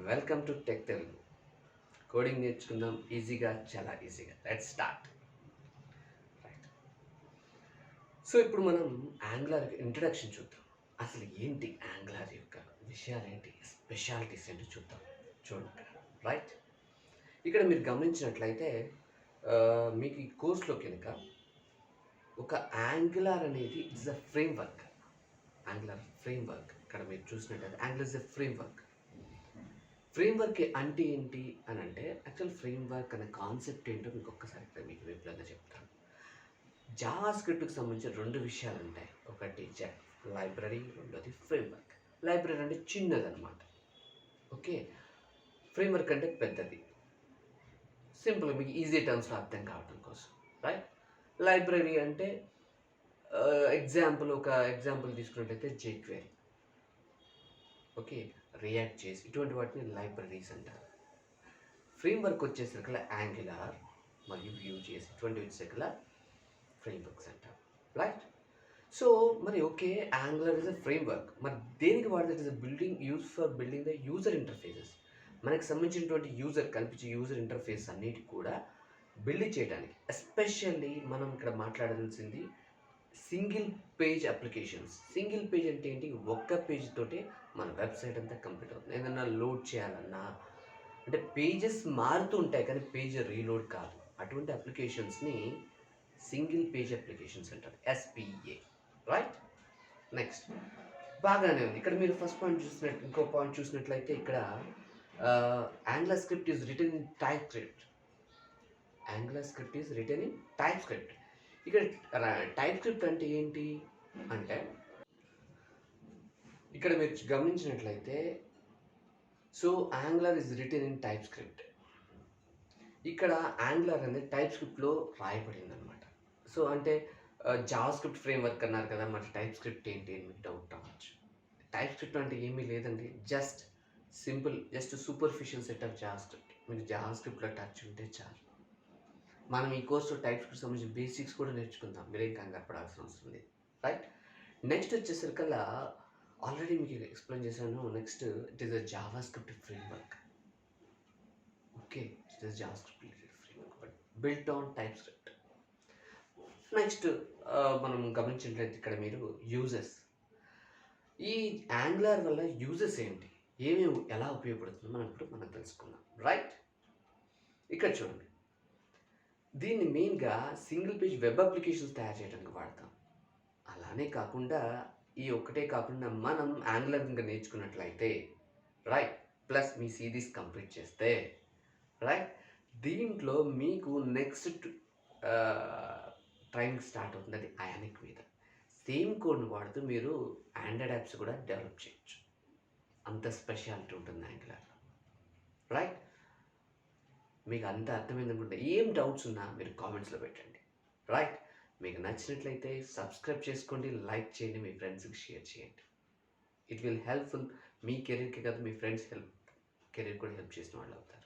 Welcome to tech Telugu. Coding నేర్చుకుందాం ఈజీగా, చాలా ఈజీగా. Let's start. రైట్. సో ఇప్పుడు మనం యాంగులర్ ఇంట్రడక్షన్ చూద్దాం. అసలు ఏంటి యాంగులర్ యొక్క విషయాలు ఏంటి, స్పెషాలిటీస్ ఏంటి చూద్దాం. చూడండి రైట్. ఇక్కడ మీరు గమనించినట్లయితే మీకు ఈ కోర్సులో కనుక ఒక యాంగులర్ అనేది it's a framework. Angular framework ఇక్కడ మీరు చూసినట్లయితే angular is a framework. Framework అంటే ఏంటి అని అంటే, యాక్చువల్ ఫ్రేమ్వర్క్ అనే కాన్సెప్ట్ ఏంటో మీకు ఒక్కసారి మీకు విపులంగా చెప్తాను. జావా స్క్రిప్ట్కి సంబంధించిన రెండు విషయాలు ఉంటాయి. ఒకటి లైబ్రరీ, రెండోది ఫ్రేమ్వర్క్. లైబ్రరీ అంటే చిన్నదన్నమాట. ఓకే, ఫ్రేమ్వర్క్ అంటే పెద్దది. సింపుల్, మీకు ఈజీ టర్మ్స్లో అర్థం కావడం కోసం. రైట్. లైబ్రరీ అంటే ఒక ఎగ్జాంపుల్ తీసుకున్నట్లయితే జేక్వెరీ, ఓకే, రియాక్ట్ చేసి ఇటువంటి వాటిని లైబ్రరీస్ అంటారు. ఫ్రేమ్వర్క్ వచ్చేసరికి యాంగులర్ మరియు వ్యూ చేసి ఇటువంటి వచ్చేసరికి ఫ్రేమ్వర్క్స్ అంటారు. రైట్. సో మరి okay, angular is a framework. మరి దేనికి వాడితే it is building use for building the user interfaces. మనకు సంబంధించినటువంటి కనిపించే యూజర్ ఇంటర్ఫేస్ అన్నిటి కూడా బిల్డ్ చేయడానికి. ఎస్పెషల్లీ మనం ఇక్కడ మాట్లాడాల్సింది single page applications. Single page అంటే ఏంటి? ఒక్క పేజ్ తోటే మన వెబ్సైట్ అంతా కంప్లీట్ అవుతుంది. ఏదన్నా లోడ్ చేయాలన్నా అంటే పేజెస్ మారుతూ ఉంటాయి కానీ పేజ్ రీలోడ్ కాదు. అటువంటి అప్లికేషన్స్ని సింగిల్ పేజ్ అప్లికేషన్స్ అంటారు, ఎస్పిఏ. రైట్. నెక్స్ట్ బాగానే ఉంది. ఇక్కడ మీరు ఫస్ట్ పాయింట్ ఇంకో పాయింట్ చూసినట్లయితే ఇక్కడ angular script is return in type script. Angular script is return in type script. ఇక్కడ టైప్ స్క్రిప్ట్ అంటే ఏంటి అంటే, ఇక్కడ మీరు గమనించినట్లయితే so angular is return in type script. ఇక్కడ యాంగులర్ అనేది టైప్ స్క్రిప్ట్లో రాయబడింది అనమాట. సో అంటే జావా స్క్రిప్ట్ ఫ్రేమ్వర్క్ అన్నారు కదా, మరి టైప్ స్క్రిప్ట్ ఏంటి అని మీకు డౌట్ రావచ్చు. టైప్ స్క్రిప్ట్ అంటే ఏమీ లేదండి, just superficial set of Java script. మీకు జావా స్క్రిప్ట్లో టచ్ ఉంటే చాలు. మనం ఈ కోర్సులో టైప్ స్క్రిప్ట్ సంబంధించిన బేసిక్స్ కూడా నేర్చుకుందాం, మీరేం కంగారు పడాల్సిన అవసరం లేదు. రైట్. నెక్స్ట్ వచ్చేసరికల్లా ఆల్రెడీ మీకు ఎక్స్ప్లెయిన్ చేశాను. Next it is a Java script framework. Okay, it is Java script framework but built on type script. Next మనం గమనించినట్లయితే ఇక్కడ మీరు యూజెస్. ఈ యాంగులర్ వల్ల యూజెస్ ఏంటి, ఎలా ఉపయోగపడుతుందో మనం తెలుసుకుందాం. రైట్. ఇక్కడ చూడండి, దీన్ని మెయిన్గా సింగిల్ పేజ్ వెబ్ అప్లికేషన్స్ తయారు చేయడానికి వాడతాం. అలానే కాకుండా ఒక్కటే కాకుండా మనం యాంగులర్ ఇంకా నేర్చుకున్నట్లయితే రైట్, ప్లస్ మీ సిరీస్ కంప్లీట్ చేస్తే రైట్, దీంట్లో మీకు నెక్స్ట్ ట్రైనింగ్ స్టార్ట్ అవుతుంది, అది అయానిక్ మీద. సేమ్ కోడ్ని వాడుతూ మీరు ఆండ్రాయిడ్ యాప్స్ కూడా డెవలప్ చేయొచ్చు. అంత స్పెషాలిటీ ఉంటుంది యాంగులర్లో. రైట్. మీకు అంత అర్థమైంది అనుకుంటే ఏం డౌట్స్ ఉన్నా మీరు కామెంట్స్లో పెట్టండి. రైట్. మీకు నచ్చినట్లయితే సబ్స్క్రైబ్ చేసుకోండి, లైక్ చేయండి, మీ ఫ్రెండ్స్కి షేర్ చేయండి. It will helpful. మీ కెరీర్కి కాదు, మీ ఫ్రెండ్స్ కెరీర్ కూడా హెల్ప్ చేసిన వాళ్ళు అవుతారు.